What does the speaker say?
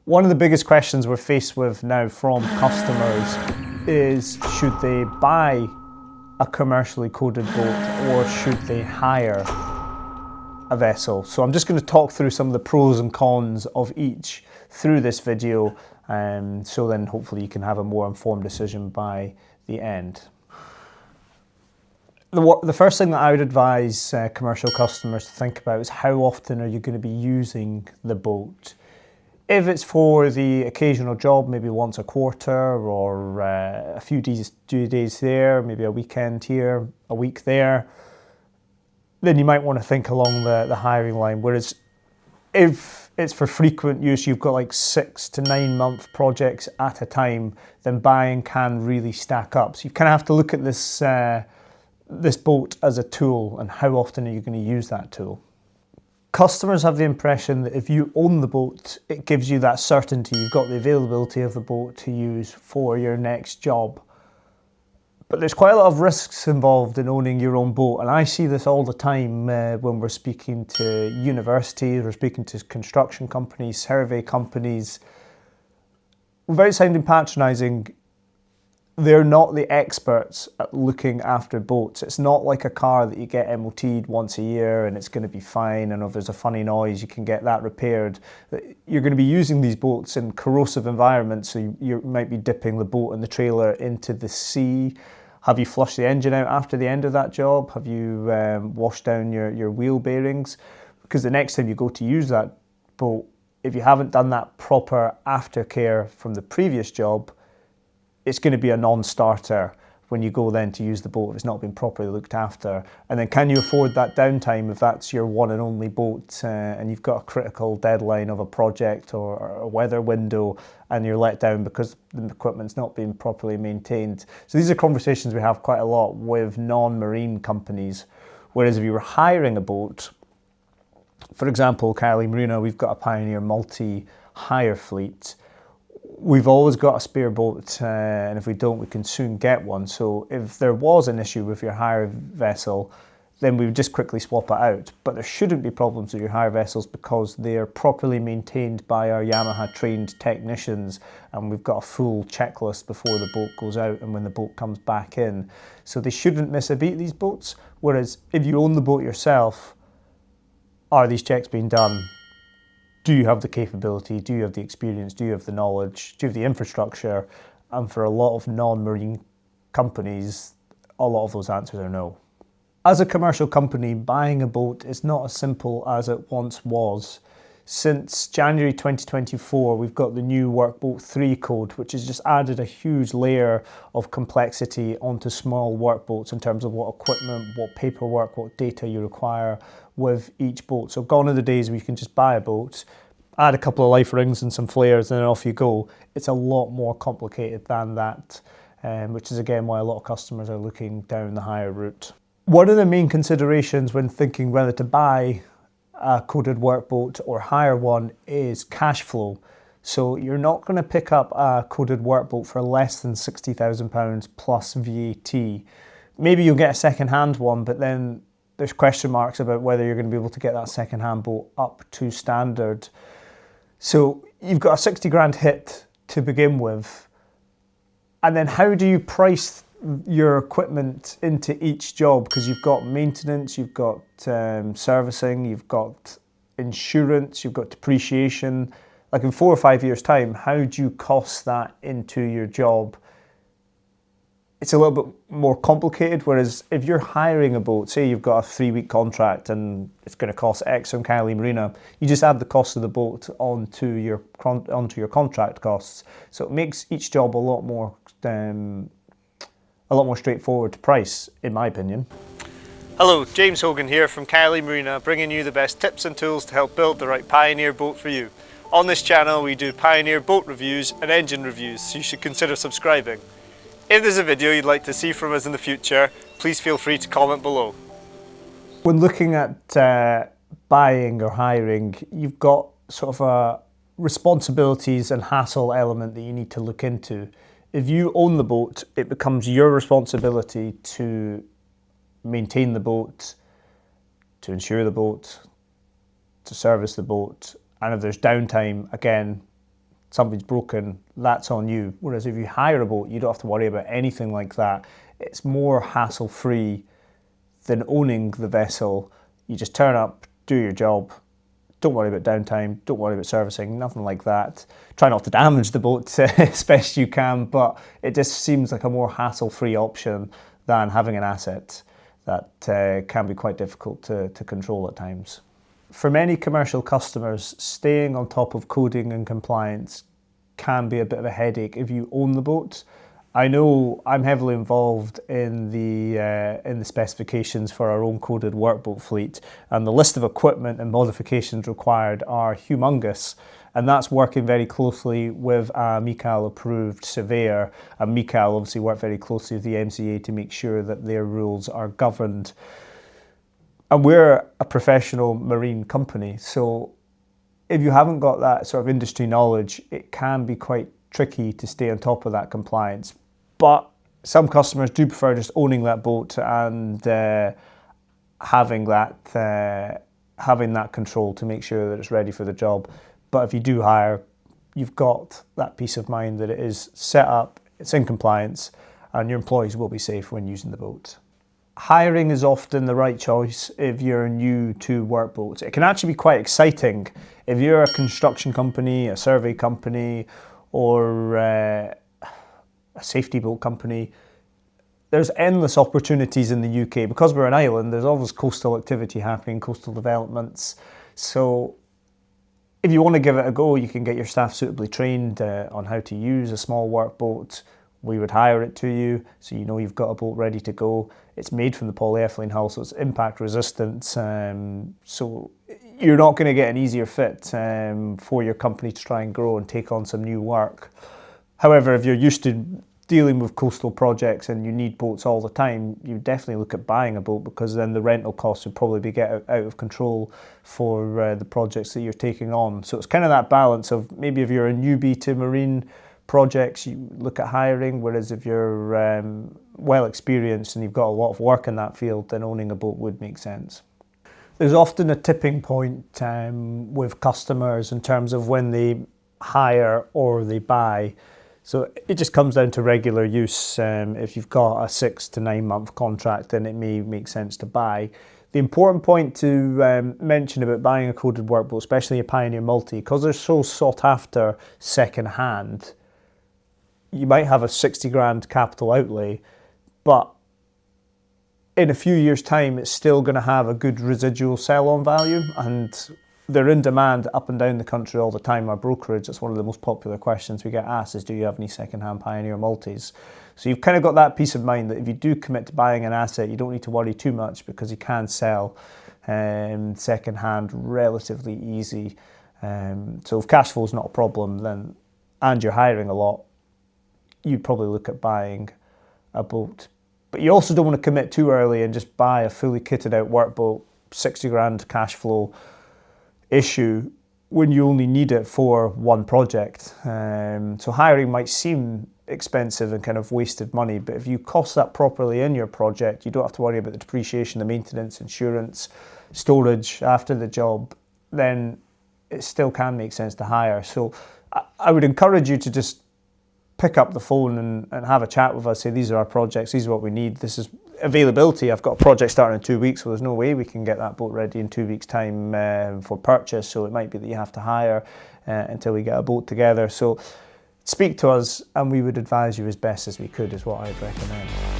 One of the biggest questions we're faced with now from customers is, should they buy a commercially coded boat or should they hire a vessel? So I'm just going to talk through some of the pros and cons of each through this video, so then hopefully you can have a more informed decision by the end. The first thing that I would advise commercial customers to think about is how often are you going to be using the boat. If it's for the occasional job, maybe once a quarter or a few days there, maybe a weekend here, a week there, then you might want to think along the hiring line. Whereas if it's for frequent use, you've got like 6 to 9 month projects at a time, then buying can really stack up. So you kind of have to look at this boat as a tool and how often are you going to use that tool. Customers have the impression that if you own the boat, it gives you that certainty. You've got the availability of the boat to use for your next job. But there's quite a lot of risks involved in owning your own boat. And I see this all the time when we're speaking to universities, we're speaking to construction companies, survey companies. Without sounding patronising, they're not the experts at looking after boats. It's not like a car that you get MOT'd once a year and it's going to be fine, and if there's a funny noise you can get that repaired. You're going to be using these boats in corrosive environments, so you might be dipping the boat and the trailer into the sea. Have you flushed the engine out after the end of that job? Have you washed down your wheel bearings? Because the next time you go to use that boat, if you haven't done that proper aftercare from the previous job, it's going to be a non-starter when you go then to use the boat if it's not been properly looked after. And then can you afford that downtime if that's your one and only boat and you've got a critical deadline of a project or a weather window and you're let down because the equipment's not being properly maintained? So these are conversations we have quite a lot with non-marine companies. Whereas if you were hiring a boat, for example, Caley Marina, we've got a Pioneer multi-hire fleet. We've always got a spare boat, and if we don't, we can soon get one. So if there was an issue with your hire vessel, then we would just quickly swap it out. But there shouldn't be problems with your hire vessels because they are properly maintained by our Yamaha trained technicians, and we've got a full checklist before the boat goes out and when the boat comes back in. So they shouldn't miss a beat, these boats. Whereas if you own the boat yourself, are these checks being done? Do you have the capability? Do you have the experience? Do you have the knowledge? Do you have the infrastructure? And for a lot of non-marine companies, a lot of those answers are no. As a commercial company, buying a boat is not as simple as it once was. Since January 2024, we've got the new Workboat 3 code, which has just added a huge layer of complexity onto small workboats in terms of what equipment, what paperwork, what data you require with each boat. So gone are the days where you can just buy a boat, add a couple of life rings and some flares, and then off you go. It's a lot more complicated than that, which is again why a lot of customers are looking down the hire route. One of the main considerations when thinking whether to buy a coded workboat or hire one is cash flow. So you're not going to pick up a coded workboat for less than £60,000 plus VAT. Maybe you'll get a second-hand one, but then there's question marks about whether you're going to be able to get that second-hand boat up to standard. So you've got a 60 grand hit to begin with. And then how do you price your equipment into each job? Because you've got maintenance, you've got servicing, you've got insurance, you've got depreciation. Like in 4 or 5 years' time, how do you cost that into your job? It's a little bit more complicated, whereas if you're hiring a boat, say you've got a 3-week contract and it's going to cost X on Caley Marina, you just add the cost of the boat onto your contract costs. So it makes each job a lot more straightforward to price, in my opinion. Hello, James Hogan here from Caley Marina, bringing you the best tips and tools to help build the right Pioneer boat for you. On this channel we do Pioneer boat reviews and engine reviews, so you should consider subscribing. If there's a video you'd like to see from us in the future, please feel free to comment below. When looking at buying or hiring, you've got sort of a responsibilities and hassle element that you need to look into. If you own the boat, it becomes your responsibility to maintain the boat, to insure the boat, to service the boat, and if there's downtime, again, something's broken, that's on you. Whereas if you hire a boat, you don't have to worry about anything like that. It's more hassle-free than owning the vessel. You just turn up, do your job, don't worry about downtime, don't worry about servicing, nothing like that. Try not to damage the boat as best you can, but it just seems like a more hassle-free option than having an asset that can be quite difficult to control at times. For many commercial customers, staying on top of coding and compliance can be a bit of a headache if you own the boat. I know I'm heavily involved in the specifications for our own coded workboat fleet, and the list of equipment and modifications required are humongous, and that's working very closely with a MECAL approved surveyor, and MECAL obviously work very closely with the MCA to make sure that their rules are governed. And we're a professional marine company, so if you haven't got that sort of industry knowledge, it can be quite tricky to stay on top of that compliance. But some customers do prefer just owning that boat and having that control to make sure that it's ready for the job. But if you do hire, you've got that peace of mind that it is set up, it's in compliance, and your employees will be safe when using the boat. Hiring is often the right choice if you're new to workboats. It can actually be quite exciting if you're a construction company, a survey company, or a safety boat company. There's endless opportunities in the UK. Because we're an island, there's always coastal activity happening, coastal developments. So if you want to give it a go, you can get your staff suitably trained on how to use a small workboat. We would hire it to you, so you know you've got a boat ready to go. It's made from the polyethylene hull, so it's impact resistant. So you're not going to get an easier fit for your company to try and grow and take on some new work. However, if you're used to dealing with coastal projects and you need boats all the time, you definitely look at buying a boat, because then the rental costs would probably be out of control for the projects that you're taking on. So it's kind of that balance of maybe if you're a newbie to marine projects, you look at hiring, whereas if you're well experienced and you've got a lot of work in that field, then owning a boat would make sense. There's often a tipping point with customers in terms of when they hire or they buy. So it just comes down to regular use. If you've got a 6 to 9 month contract, then it may make sense to buy. The important point to mention about buying a coded workboat, especially a Pioneer Multi, because they're so sought after second hand, you might have a 60 grand capital outlay, but in a few years' time, it's still going to have a good residual sell-on value, and they're in demand up and down the country all the time. Our brokerage, that's one of the most popular questions we get asked is, do you have any second-hand Pioneer Multis? So you've kind of got that peace of mind that if you do commit to buying an asset, you don't need to worry too much, because you can sell second-hand relatively easy. So if cash flow is not a problem, then, and you're hiring a lot, you'd probably look at buying a boat. But you also don't want to commit too early and just buy a fully kitted out workboat, 60 grand cash flow issue, when you only need it for one project. So hiring might seem expensive and kind of wasted money, but if you cost that properly in your project, you don't have to worry about the depreciation, the maintenance, insurance, storage after the job, then it still can make sense to hire. So I would encourage you to just pick up the phone and have a chat with us, say these are our projects, these are what we need, this is availability. I've got a project starting in 2 weeks, so there's no way we can get that boat ready in 2 weeks' time for purchase, so it might be that you have to hire until we get a boat together. So speak to us and we would advise you as best as we could, is what I'd recommend.